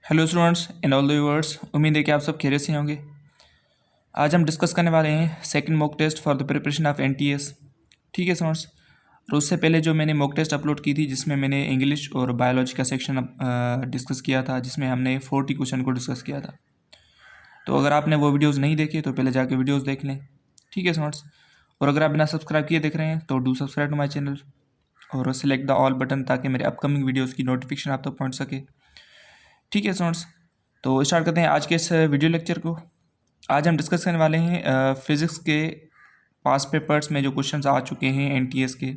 Hello students and all the viewers, उम्मीद है कि आप सब खैरियत से होंगे। आज हम डिस्कस करने वाले हैं second mock test for the preparation of NTS. ठीक है स्टूडेंट्स, और उससे पहले जो मैंने मॉक टेस्ट अपलोड की थी जिसमें मैंने इंग्लिश और बायोलॉजी का सेक्शन डिस्कस किया था, जिसमें हमने 40 क्वेश्चन को डिस्कस किया था। तो अगर आपने वो वीडियोज़ नहीं देखे तो पहले जाके वीडियोज़ देख लें। ठीक है स्टूडेंट्स, और अगर आप बिना सब्सक्राइब किए देख रहे हैं तो do subscribe to my channel और सेलेक्ट द ऑल बटन ताकि मेरे अपकमिंग वीडियोज़ की नोटिफिकेशन आप तक पहुँच सके। ठीक है स्टूडेंट्स, तो स्टार्ट करते हैं आज के इस वीडियो लेक्चर को। आज हम डिस्कस करने वाले हैं फिज़िक्स के पास पेपर्स में जो क्वेश्चंस आ चुके हैं एनटीएस के।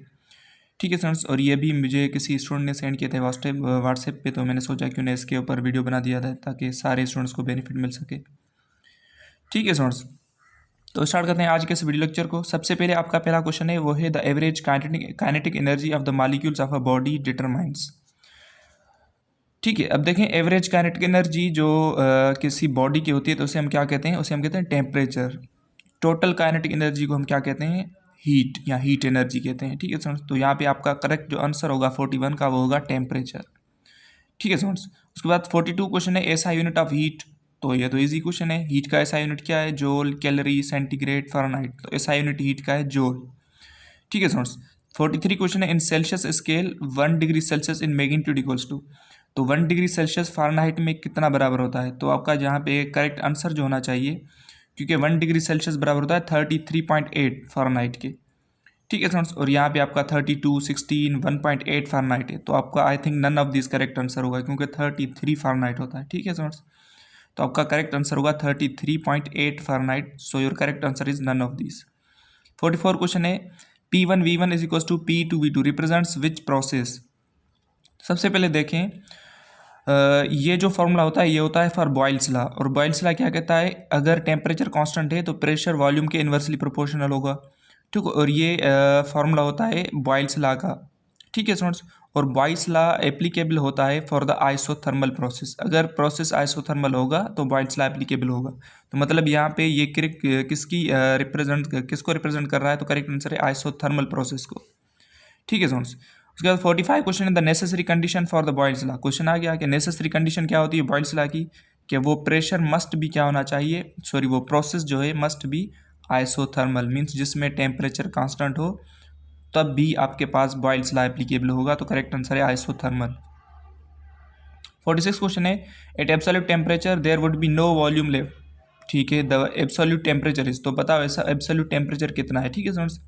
ठीक है स्टूडेंट्स, और ये भी मुझे किसी स्टूडेंट ने सेंड किए थे व्हाट्सएप पे, तो मैंने सोचा क्यों ना इसके ऊपर वीडियो बना दिया था ताकि सारे स्टूडेंट्स को बेनिफिट मिल सके। ठीक है स्टूडेंट्स, तो स्टार्ट करते हैं आज के इस वीडियो लेक्चर को। सबसे पहले आपका पहला क्वेश्चन है, वो है the average kinetic energy of the molecules of a body determines. ठीक है, अब देखें एवरेज काइनेटिक एनर्जी जो किसी बॉडी की होती है तो उसे हम क्या कहते हैं, उसे हम कहते हैं टेम्परेचर। टोटल काइनेटिक एनर्जी को हम क्या कहते हैं, हीट या हीट एनर्जी कहते हैं। ठीक है स्टूडेंट्स, तो यहाँ पे आपका करेक्ट जो आंसर होगा 41 का वो होगा टेम्परेचर। ठीक है स्टूडेंट्स, उसके बाद 42 क्वेश्चन है ऐसा यूनिट ऑफ हीट। तो ये तो इजी क्वेश्चन है, हीट का ऐसा यूनिट क्या है, जूल, कैलोरी, सेंटीग्रेड, फ़ारेनहाइट। तो ऐसा यूनिट हीट का है जूल। ठीक है स्टूडेंट्स, 43 क्वेश्चन है in Celsius scale 1 degree Celsius in magnitude equals to. तो 1 डिग्री सेल्सियस फ़ारेनहाइट में कितना बराबर होता है, तो आपका जहाँ पे करेक्ट आंसर जो होना चाहिए, क्योंकि 1 डिग्री सेल्सियस बराबर होता है 33.8 फ़ारेनहाइट के। ठीक है फ्रेंड्स, और यहाँ पे आपका 32, 16, 1.8 फ़ारेनहाइट है, तो आपका I think none of this correct answer होगा क्योंकि 33 फ़ारेनहाइट होता है। ठीक है फ्रेंड्स, तो आपका करेक्ट आंसर होगा 33.8 Fahrenheit. So your correct answer is none of this. 44 question है P1V1 is equal to P2V2 represents which process. सबसे पहले देखें ये जो फॉर्मूला होता है ये होता है फॉर बॉयल्स लॉ, और बॉयल्स लॉ क्या कहता है, अगर टेम्परेचर कांस्टेंट है तो प्रेशर वॉल्यूम के इन्वर्सली प्रोपोर्शनल होगा। ठीक है, और ये फार्मूला होता है बॉयल्स लॉ का। ठीक है स्टूडेंट्स, और बॉयल्स लॉ एप्लीकेबल होता है फॉर द आइसोथर्मल प्रोसेस। अगर प्रोसेस आइसोथर्मल होगा तो बॉयल्स लॉ एप्लीकेबल होगा। तो मतलब यहाँ पे ये किसकी किसको रिप्रेजेंट कर रहा है, तो करेक्ट आंसर है आइसोथर्मल प्रोसेस को। ठीक है स्टूडेंट्स, उसके बाद 45 क्वेश्चन है the necessary condition for the Boyle's law. Question आ गया कि नेसेसरी कंडीशन क्या होती है बॉयल्स लॉ की, कि वो प्रेशर मस्ट भी क्या होना चाहिए, सॉरी वो प्रोसेस जो है मस्ट भी आइसोथर्मल, मीन्स जिसमें टेम्परेचर कांस्टेंट हो, तब भी आपके पास बॉयल्स लॉ एप्लीकेबल होगा। तो करेक्ट आंसर है आइसोथर्मल। 46 क्वेश्चन है at absolute temperature there would be no volume left. ठीक है, द एब्सोल्यूट टेम्परेचर इज, तो बताओ ऐसा एब्सोल्यूट टेम्परेचर कितना है। ठीक है स्टूडेंट्स,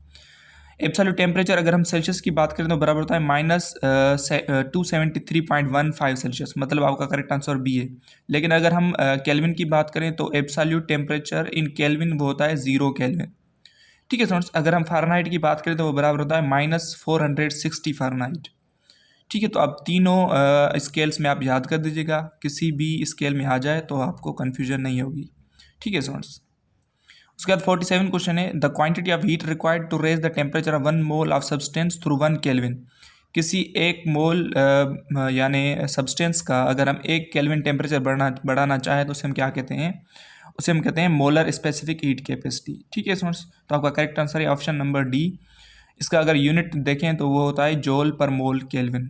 एब्सोल्यूट टेम्परेचर अगर हम सेल्सियस की बात करें तो बराबर होता है -273.15 सेल्सियस, मतलब आपका करेक्ट आंसर बी है। लेकिन अगर हम केल्विन की बात करें तो एब्सोल्यूट टेम्परेचर इन केल्विन वो होता है 0 केल्विन। ठीक है स्टूडेंट्स, अगर हम फ़ारेनहाइट की बात करें तो वो बराबर होता है -460 फ़ारेनहाइट। ठीक है, तो अब तीनों स्केल्स में आप याद कर दीजिएगा, किसी भी स्केल में आ जाए तो आपको कन्फ्यूजन नहीं होगी। ठीक है स्टूडेंट्स, उसके बाद 47 क्वेश्चन है the quantity of heat required to raise the temperature of 1 mole of substance through 1 kelvin. किसी एक मोल यानी सब्सटेंस का अगर हम 1 केल्विन टेम्परेचर बढ़ाना चाहें तो उसे हम क्या कहते हैं, उसे हम कहते हैं मोलर स्पेसिफिक हीट कैपेसिटी। ठीक है स्टूडेंट्स, तो आपका करेक्ट आंसर है ऑप्शन नंबर डी। इसका अगर यूनिट देखें तो वो होता है जूल पर मोल केल्विन।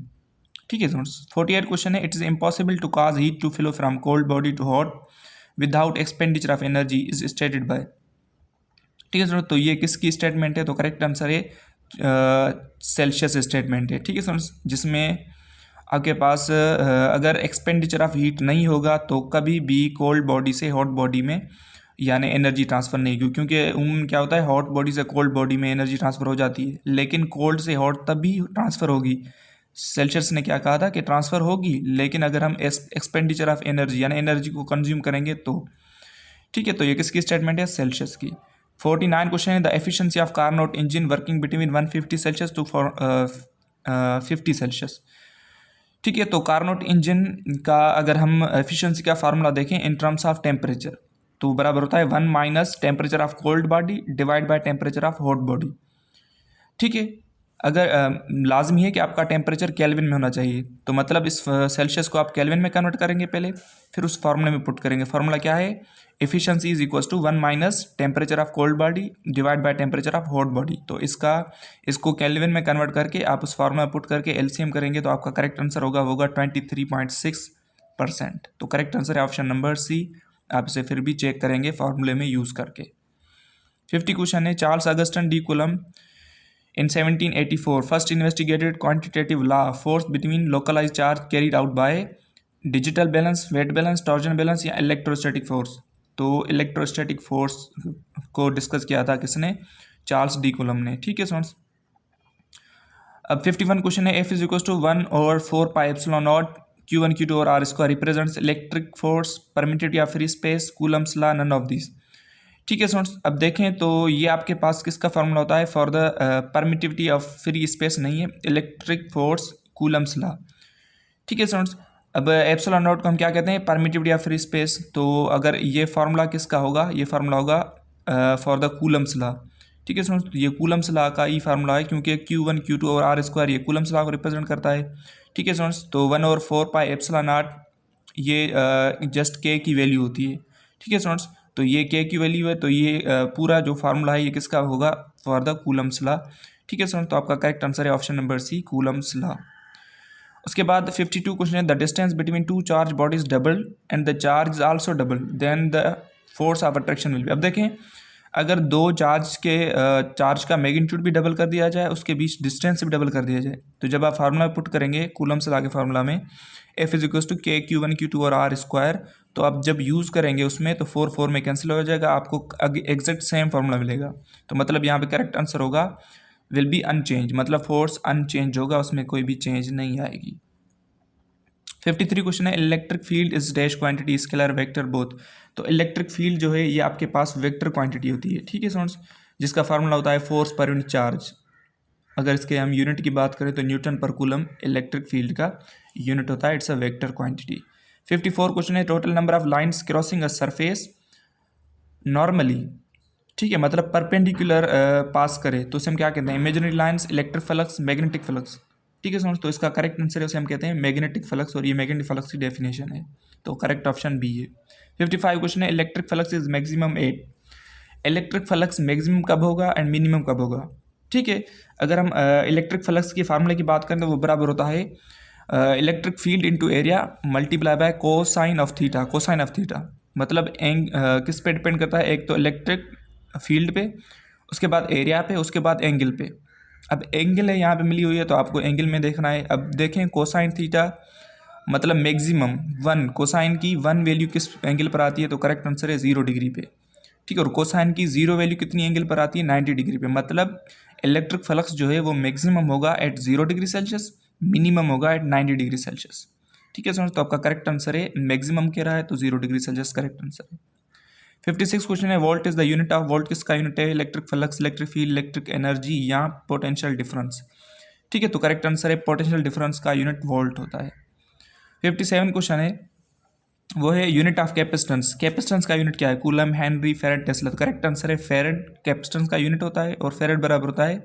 ठीक है स्टूडेंट्स, 48 क्वेश्चन है it is impossible to cause heat to flow from cold body to hot without expenditure of energy is stated by. ठीक है स्टूडेंट, तो ये किसकी स्टेटमेंट है, तो करेक्ट आंसर है सेल्सियस स्टेटमेंट है। ठीक है स्टूडेंट्स, जिसमें आपके पास अगर एक्सपेंडिचर ऑफ हीट नहीं होगा तो कभी भी कोल्ड बॉडी से हॉट बॉडी में यानी एनर्जी ट्रांसफ़र नहीं होगी, क्योंकि क्या होता है हॉट बॉडी से कोल्ड बॉडी में एनर्जी ट्रांसफ़र हो जाती है, लेकिन कोल्ड से हॉट तभी ट्रांसफ़र होगी। सेल्सियस ने क्या कहा था कि ट्रांसफ़र होगी, लेकिन अगर हम एक्सपेंडिचर ऑफ एनर्जी यानी एनर्जी को कंज्यूम करेंगे तो। ठीक है, तो ये किसकी स्टेटमेंट है, सेल्सियस की। 49 क्वेश्चन है the efficiency of Carnot engine working between 150 Celsius to 50 Celsius. ठीक है, तो कार्नोट इंजन का अगर हम एफिशिएंसी का फार्मूला देखें इन टर्म्स ऑफ टेम्परेचर तो बराबर होता है 1 minus temperature of cold body divide by temperature of hot body. ठीक है, अगर लाजमी है कि आपका टेम्परेचर केल्विन में होना चाहिए, तो मतलब इस सेल्सियस को आप केल्विन में कन्वर्ट करेंगे पहले, फिर उस फार्मूले में पुट करेंगे। फार्मूला क्या है, efficiency is equals to 1 minus temperature of cold body divide by temperature of hot body. तो इसको केल्विन में कन्वर्ट करके आप उस फार्मूला में पुट करके एलसीएम करेंगे तो आपका करेक्ट आंसर होगा 23.6 %। तो करेक्ट आंसर है ऑप्शन नंबर सी। आप इसे फिर भी चेक करेंगे फॉर्मूले में यूज़ करके। 50 क्वेश्चन है, Charles Augustan D coulomb in 1784 first investigated quantitative law force between localized charge carried out by digital balance, weight balance, torsion balance या इलेक्ट्रोस्टैटिक फोर्स। तो इलेक्ट्रोस्टैटिक फोर्स को डिस्कस किया था किसने? चार्ल्स डी कूलम ने। ठीक है स्टूडेंट्स। अब 51 क्वेश्चन है, F is equal to 1/4 pi epsilon not Q1 Q2 और R square represents electric force, permitted या free space, Coulomb's law, none of this. ठीक है स्टूडेंट्स, अब देखें तो ये आपके पास किसका फॉर्मूला होता है? For the permittivity of free space नहीं है, इलेक्ट्रिक फोर्स कूलम्स लॉ। ठीक है स्टूडेंट्स, अब एप्सिलॉन नॉट को हम क्या कहते हैं? Permittivity of free space. तो अगर ये फार्मूला किसका होगा? ये फार्मूला होगा फॉर द कूलम्स लॉ। ठीक है स्टूडेंट्स, तो ये कूलम्स लॉ का ही फार्मूला है क्योंकि Q1 Q2 और R स्क्वायर ये कूलम्स लॉ को रिप्रेजेंट करता है। ठीक है स्टूडेंट्स, तो 1/4 पाई एप्सिलॉन नॉट ये जस्ट K की वैल्यू होती है। ठीक है स्टूडेंट्स, तो ये K की वैल्यू है, तो ये पूरा जो फार्मूला है ये किसका होगा? For the Coulomb's law. ठीक है स्टूडेंट्स, तो आपका करेक्ट आंसर है option number C, Coulomb's law. उसके बाद 52 क्वेश्चन है, the distance between two charge bodies double and the charge is also double then the force of attraction will be. अब देखें, अगर दो चार्ज का मैग्नीट्यूड भी डबल कर दिया जाए, उसके बीच डिस्टेंस भी डबल कर दिया जाए, तो जब आप फार्मूला पुट करेंगे कूलम्स लॉ के फार्मूला में F is equal to K Q1 Q2 और R स्क्वायर, तो आप जब यूज़ करेंगे उसमें तो 4 में कैंसिल हो जाएगा, आपको एग्जैक्ट सेम फार्मूला मिलेगा। तो मतलब यहाँ पे करेक्ट आंसर होगा विल बी अनचेंज, मतलब फोर्स अनचेंज होगा, उसमें कोई भी चेंज नहीं आएगी। 53 क्वेश्चन है, electric field is dash quantity scalar vector both. तो इलेक्ट्रिक फील्ड जो है ये आपके पास वेक्टर क्वांटिटी होती है। ठीक है स्टूडेंट्स, जिसका फार्मूला होता है फोर्स पर यूनिट चार्ज। अगर इसके हम यूनिट की बात करें तो न्यूटन पर कूलम इलेक्ट्रिक फील्ड का यूनिट होता है, it's a vector quantity. 54 question है, total number of lines crossing a surface normally. ठीक है, मतलब परपेंडिकुलर पास करे तो उसे हम क्या कहते हैं? Imaginary lines, electric flux, magnetic flux. ठीक है समझ, तो इसका करेक्ट आंसर है उसे हम कहते हैं मैग्नेटिक फ्लक्स, और ये मैग्नेटिक फ्लक्स की डेफिनेशन है, तो करेक्ट ऑप्शन बी है। 55 क्वेश्चन है, electric flux is maximum 8। Electric flux maximum कब होगा एंड मिनिमम कब होगा? ठीक है, अगर हम इलेक्ट्रिक फ्लक्स के फार्मूले की बात करें तो वो बराबर होता है electric field into area multiply by cosine of theta. Cosine of theta मतलब किस पे डिपेंड करता है? एक तो इलेक्ट्रिक फील्ड पे, उसके बाद एरिया पे, उसके बाद एंगल पे। अब एंगल है यहाँ पे मिली हुई है तो आपको एंगल में देखना है। अब देखें कोसाइन थीटा मतलब मैक्सिमम 1, कोसाइन की 1 वैल्यू किस एंगल पर आती है? तो करेक्ट आंसर है 0 डिग्री पे। ठीक है, और कोसाइन की 0 वैल्यू कितनी एंगल पर आती है? 90 डिग्री पे। मतलब इलेक्ट्रिक फ्लक्स जो है वो मैक्सिमम होगा एट 0 डिग्री सेल्सियस, मिनिमम होगा एट 90 डिग्री सेल्सियस। ठीक है सर, तो आपका करेक्ट आंसर है मैक्सिमम कह रहा है तो 0 डिग्री सेल्सियस करेक्ट आंसर है। 56 क्वेश्चन है, volt is the unit of, volt किसका यूनिट है? Electric flux, electric field, electric energy या पोटेंशियल डिफरेंस। ठीक है, तो करेक्ट आंसर है पोटेंशियल डिफरेंस का यूनिट वोल्ट होता है। 57 क्वेश्चन है, वो है यूनिट ऑफ कैपेसिटेंस। कैपेसिटेंस का यूनिट क्या है? Coulomb, Henry, फेरेड, Tesla. तो करेक्ट आंसर है फेरेड कैपेसिटेंस का यूनिट होता है, और फेरेड बराबर होता है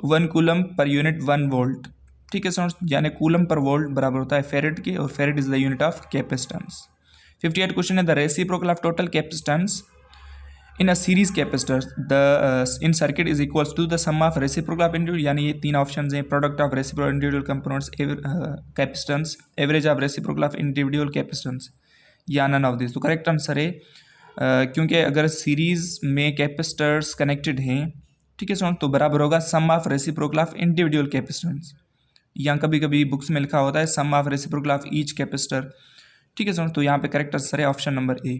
1 कूलम पर यूनिट 1 वोल्ट। ठीक है सर, यानी कूलम पर वोल्ट बराबर होता है फेरेड के, और farad is the unit of capacitance. 58 question है, the reciprocal of total capacitance in a series capacitor the in circuit is equals to the sum of reciprocal of individual. यानी ये 3 option हैं, product of reciprocal individual components capacitance, average of reciprocal of individual capacitance, या none of this. तो correct answer है क्योंकि अगर series में capacitors connected हैं, ठीक है सर, तो बराबर होगा sum of reciprocal of individual capacitance, या कभी कभी बुक्स में लिखा होता है sum of reciprocal of each capacitor. ठीक है सर, तो यहाँ पे करेक्ट आंसर है ऑप्शन नंबर ए।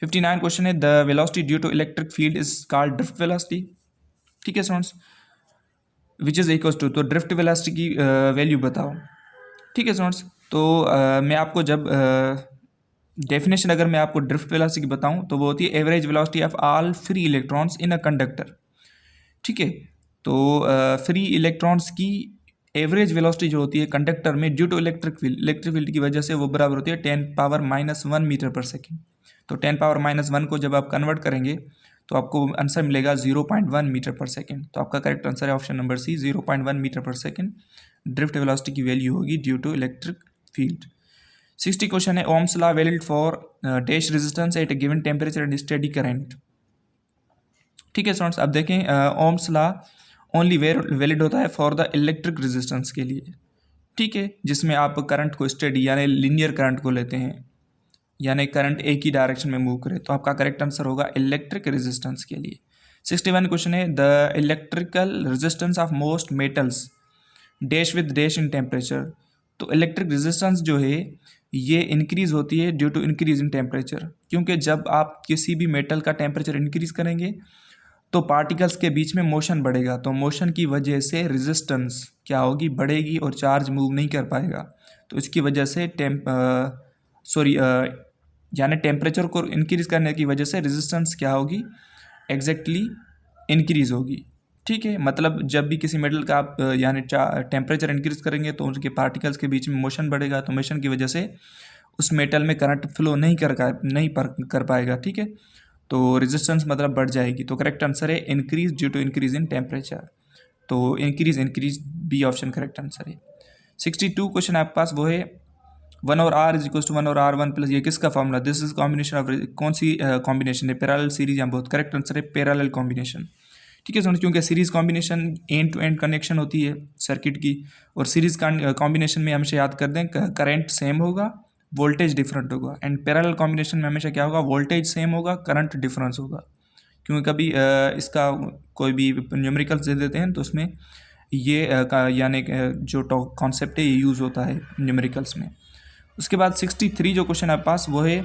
59 क्वेश्चन है, the velocity due to electric field is called drift velocity. ठीक है students, which is equals to, तो ड्रिफ्ट वेलोसिटी की वैल्यू बताओ। ठीक है स्टूडेंट्स, तो मैं आपको जब डेफिनेशन अगर मैं आपको ड्रिफ्ट वेलोसिटी की बताऊं तो वो होती है average velocity of all free electrons in a conductor. ठीक है, तो फ्री इलेक्ट्रॉन्स की एवरेज वेलोसिटी जो होती है कंडक्टर में ड्यू टू इलेक्ट्रिक फील्ड की वजह से वो बराबर होती है 10⁻⁻1 मीटर पर सेकेंड। तो 10⁻⁻1 को जब आप कन्वर्ट करेंगे तो आपको आंसर मिलेगा 0.1 मीटर पर सेकेंड। तो आपका करेक्ट आंसर है ऑप्शन नंबर सी, 0.1 मीटर पर सेकेंड ड्रिफ्ट वेलोसिटी की वैल्यू होगी due to electric field. 60 question है, Ohm's law valid for dash resistance at a given temperature and steady current. ठीक है स्टूडेंट्स, अब देखें ओम्स लॉ ओनली वैलिड होता है फॉर द इलेक्ट्रिक रेजिस्टेंस के लिए। ठीक है, जिसमें आप करंट को स्टेडी यानी लीनियर करंट को लेते हैं, यानी करंट एक ही डायरेक्शन में मूव करे, तो आपका करेक्ट आंसर होगा इलेक्ट्रिक रेजिस्टेंस के लिए। 61 क्वेश्चन है, the electrical resistance of most metals dash with dash in temperature. तो इलेक्ट्रिक रेजिस्टेंस जो है ये इंक्रीज होती है due to increase in temperature, क्योंकि जब आप किसी भी मेटल का टेम्परेचर इंक्रीज करेंगे तो पार्टिकल्स के बीच में मोशन बढ़ेगा, तो मोशन की वजह से रेजिस्टेंस क्या होगी, बढ़ेगी और चार्ज मूव नहीं कर पाएगा। तो इसकी वजह से यानी टेम्परेचर को इंक्रीज करने की वजह से रेजिस्टेंस क्या होगी, एग्जैक्टली इंक्रीज होगी। ठीक है, मतलब जब भी किसी मेटल का आप यानी टेम्परेचर इंक्रीज करेंगे तो उनके पार्टिकल्स के बीच में मोशन बढ़ेगा, तो मोशन की वजह से उस मेटल में करंट फ्लो नहीं कर पाएगा। ठीक है, तो रेजिस्टेंस मतलब बढ़ जाएगी। तो करेक्ट आंसर है increase due to increase in temperature. तो increase B option correct answer है। 62 क्वेश्चन आपके पास वो है 1 और R इज इक्वल टू 1 और R1 प्लस, ये किसका formula, this is combination of, कौन सी कॉम्बिनेशन है, पैरेलल सीरीज या बहुत, करेक्ट आंसर है पैरेलल कॉम्बिनेशन। ठीक है सुनो, क्योंकि series combination end to end connection होती है सर्किट की, और सीरीज कॉम्बिनेशन में हमेशा याद कर दें करंट सेम होगा, वोल्टेज डिफरेंट होगा, एंड पैरेलल कॉम्बिनेशन में हमेशा क्या होगा, वोल्टेज सेम होगा, करंट डिफरेंस होगा। क्योंकि कभी इसका कोई भी न्यूमेरिकल्स दे देते हैं तो उसमें ये यानी जो कॉन्सेप्ट है ये यूज़ होता है न्यूमेरिकल्स में। उसके बाद 63 जो क्वेश्चन आपके पास वो है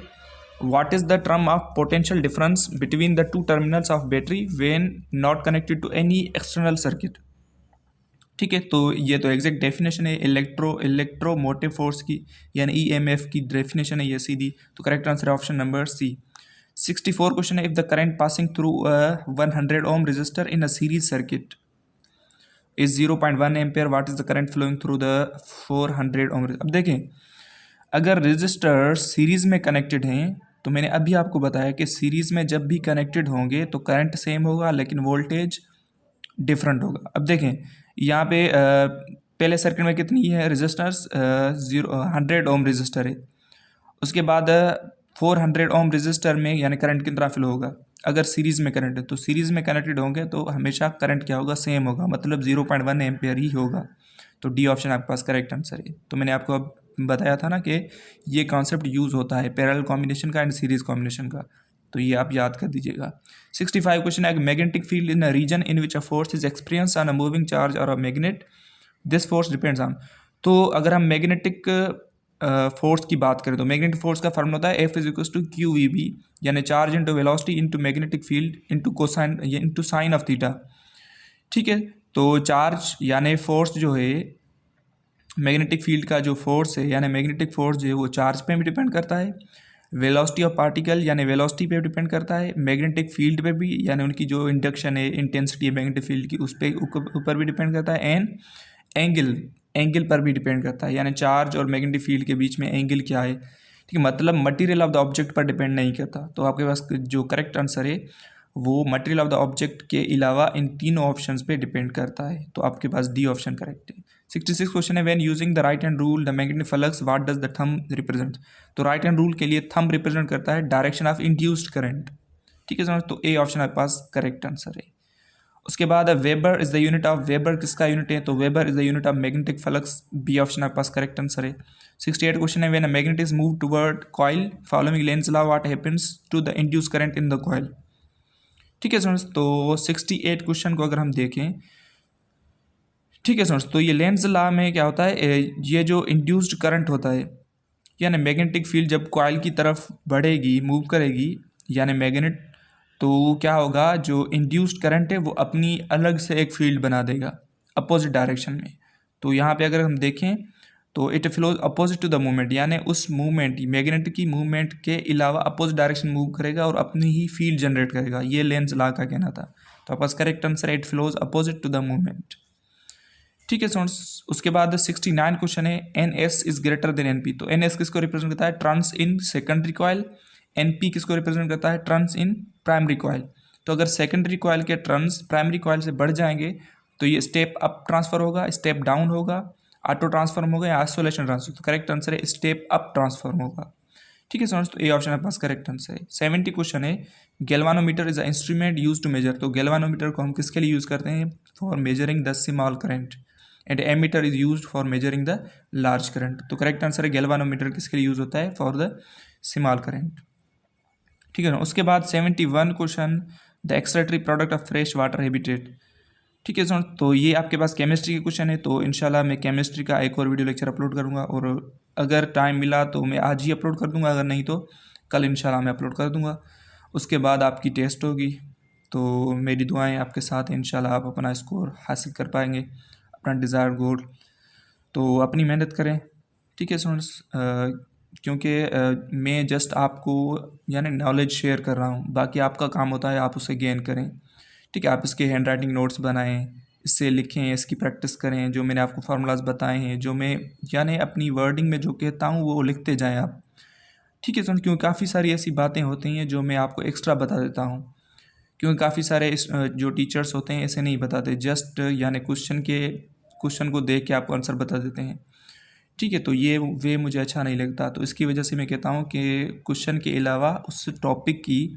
what is the term of potential difference between the two terminals of battery when not connected to any external circuit. ठीक है, तो ये तो एग्जैक्ट डेफिनेशन है इलेक्ट्रोमोटिव फोर्स की, यानी ईएमएफ की डेफिनेशन है ये सीधी। तो करेक्ट आंसर है ऑप्शन नंबर सी। 64 क्वेश्चन है, if the current passing through 100 ohm resistor in a series circuit is 0.1 ampere, what is the current flowing through the 400 ओम। अब देखें, अगर रजिस्टर सीरीज में कनेक्टेड हैं तो मैंने अभी आपको बताया कि सीरीज में जब भी कनेक्टेड होंगे तो करंट सेम होगा लेकिन वोल्टेज डिफरेंट होगा। अब देखें यहाँ पे पहले सर्किट में कितनी है रजिस्टर्स, 100 ओम रजिस्टर है। उसके बाद 400 ओम रजिस्टर में यानी करंट कितना फ्लो होगा, अगर सीरीज़ में करंट है तो सीरीज़ में कनेक्टेड होंगे तो हमेशा करंट क्या होगा, सेम होगा, मतलब 0.1 एम्पेयर ही होगा। तो डी ऑप्शन आपके पास करेक्ट आंसर है। तो मैंने आपको अब बताया था ना कि ये कॉन्सेप्ट यूज़ होता है पैरेलल कॉम्बिनेशन का एंड सीरीज कॉम्बिनेशन का, तो ये आप याद कर दीजिएगा। 65 क्वेश्चन है, magnetic field in a region in which a force is experience on a moving charge और a magnet, this force depends on. तो अगर हम मैग्नेटिक फोर्स की बात करें तो मैग्नेटिक फोर्स का फॉर्मूला होता है F is equal to Q V B, यानी charge into velocity into magnetic field into cosine into sine of theta. ठीक है, तो चार्ज यानी फोर्स जो है, मैग्नेटिक फील्ड का जो फोर्स है यानी मैग्नेटिक फोर्स जो है वो चार्ज पे भी डिपेंड करता है, वेलोसिटी ऑफ पार्टिकल यानी वेलोसिटी पे डिपेंड करता है, मैग्नेटिक फील्ड पे भी यानी उनकी जो इंडक्शन है इंटेंसिटी है मैग्नेटिक फील्ड की उस पर ऊपर भी डिपेंड करता है, एंड एंगल पर भी डिपेंड करता है, यानी चार्ज और मैग्नेटिक फील्ड के बीच में एंगल क्या है। ठीक है, मतलब मटेरियल ऑफ द ऑब्जेक्ट पर डिपेंड नहीं करता। तो आपके पास जो करेक्ट आंसर है वो मटेरियल ऑफ द ऑब्जेक्ट के अलावा इन तीनों ऑप्शंस पे डिपेंड करता है। तो आपके पास डी ऑप्शन करेक्ट है। 66 क्वेश्चन है, when using the right hand rule the magnetic flux what does the thumb represent. तो राइट हैंड रूल के लिए थंब रिप्रेजेंट करता है डायरेक्शन ऑफ इंड्यूस्ड करंट। ठीक है समझ, तो ए ऑप्शन आपके पास करेक्ट आंसर है। उसके बाद weber is the unit of, weber किसका यूनिट है, तो weber is the unit of magnetic flux, B option आपके पास करेक्ट आंसर है। 68 क्वेश्चन है, when a magnet is move toward coil following Lenz law what happens to the induce current in the coil. ठीक है समझ, तो 68 question को अगर हम देखें, ठीक है समझ, तो ये लेंज लॉ में क्या होता है, ये जो इंड्यूस्ड करंट होता है यानी मैग्नेटिक फील्ड जब कॉइल की तरफ बढ़ेगी मूव करेगी यानी मैग्नेट, तो क्या होगा, जो इंड्यूस्ड करंट है वो अपनी अलग से एक फील्ड बना देगा अपोजिट डायरेक्शन में। तो यहाँ पे अगर हम देखें तो it flows opposite to the movement, यानी उस मूवमेंट मैग्नेट की मूवमेंट के अलावा अपोजिट डायरेक्शन मूव करेगा और अपनी ही फील्ड जनरेट करेगा। ये लेंज लॉ का कहना था। तो आपका correct answer it flows opposite to the movement. ठीक है स्टूडेंट्स, उसके बाद 69 क्वेश्चन है, N S is greater than N P. तो एन एस किसको रिप्रेजेंट करता है, turns in secondary coil, N P किसको रिप्रेजेंट करता है, टर्न्स इन प्राइमरी कॉइल। तो अगर सेकेंडरी कॉइल के टर्न्स प्राइमरी कॉइल से बढ़ जाएंगे तो ये स्टेप अप ट्रांसफर होगा, स्टेप डाउन होगा, ऑटो ट्रांसफॉर्म होगा या आइसोलेशन ट्रांसफर। तो करेक्ट आंसर है स्टेप अप ट्रांसफॉर्म होगा। ठीक है स्टूडेंट्स, तो ए ऑप्शन आपके पास करेक्ट आंसर है। 70 क्वेश्चन है, galvanometer is a instrument use to measure. तो गैल्वानोमीटर को हम किसके लिए यूज़ करते हैं, for measuring the small current and ammeter is used for measuring the large current. तो करेक्ट आंसर है गैल्वानोमीटर किसके लिए यूज़ होता है? For the small current. ठीक है ना। उसके बाद 71 question, the excretory product of fresh water habitat. ठीक है सर, तो ये आपके पास केमिस्ट्री के क्वेश्चन है। तो इंशाल्लाह मैं केमिस्ट्री का एक और वीडियो लेक्चर अपलोड करूँगा, और अगर टाइम मिला तो मैं आज ही अपलोड कर दूँगा, अगर नहीं तो कल इंशाल्लाह मैं अपलोड कर दूँगा। उसके बाद आपकी टेस्ट होगी, तो मेरी दुआएं आपके साथ हैं, इंशाल्लाह आप अपना स्कोर हासिल कर पाएंगे, अपना डिज़ायर्ड गोल। तो अपनी मेहनत करें। ठीक है स्टूडेंट्स, क्योंकि मैं जस्ट आपको यानी नॉलेज शेयर कर रहा हूँ, बाकी आपका काम होता है आप उसे गेन करें। ठीक है, आप इसके हैंड राइटिंग नोट्स बनाएं, इससे लिखें, इसकी प्रैक्टिस करें, जो मैंने आपको फार्मूलाज बताए हैं, जो मैं यानी अपनी वर्डिंग में जो कहता हूँ वो लिखते जाएं आप। ठीक है स्टूडेंट, क्योंकि काफ़ी सारी ऐसी बातें होती हैं जो मैं आपको एक्स्ट्रा बता देता हूँ, क्योंकि काफ़ी सारे जो टीचर्स होते हैं ऐसे नहीं बताते, जस्ट यानी क्वेश्चन को देख के आपको आंसर बता देते हैं। ठीक है, तो ये वे मुझे अच्छा नहीं लगता। तो इसकी वजह से मैं कहता हूँ कि क्वेश्चन के अलावा उस टॉपिक की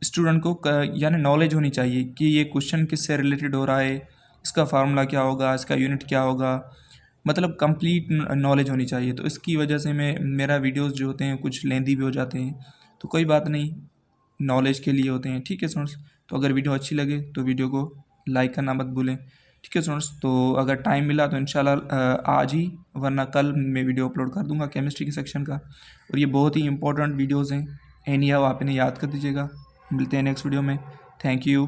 स्टूडेंट को यानी नॉलेज होनी चाहिए कि ये क्वेश्चन किससे रिलेटेड हो रहा है, इसका फार्मूला क्या होगा, इसका यूनिट क्या होगा, मतलब कंप्लीट नॉलेज होनी चाहिए। तो इसकी वजह से मेरा वीडियोस जो होते हैं कुछ लेंदी भी हो जाते हैं, तो कोई बात नहीं, नॉलेज के लिए होते हैं। ठीक है स्टूडेंट्स, तो अगर वीडियो अच्छी लगे तो वीडियो को लाइक करना मत भूलें। ठीक है स्टूडेंट्स, तो अगर टाइम मिला तो इंशाल्लाह आज ही, वरना कल मैं वीडियो अपलोड कर दूंगा केमिस्ट्री के सेक्शन का, और ये बहुत ही इंपॉर्टेंट वीडियोज़ हैं। एनी हाउ आप इन्हें याद कर दीजिएगा। मिलते हैं नेक्स्ट वीडियो में। Thank you.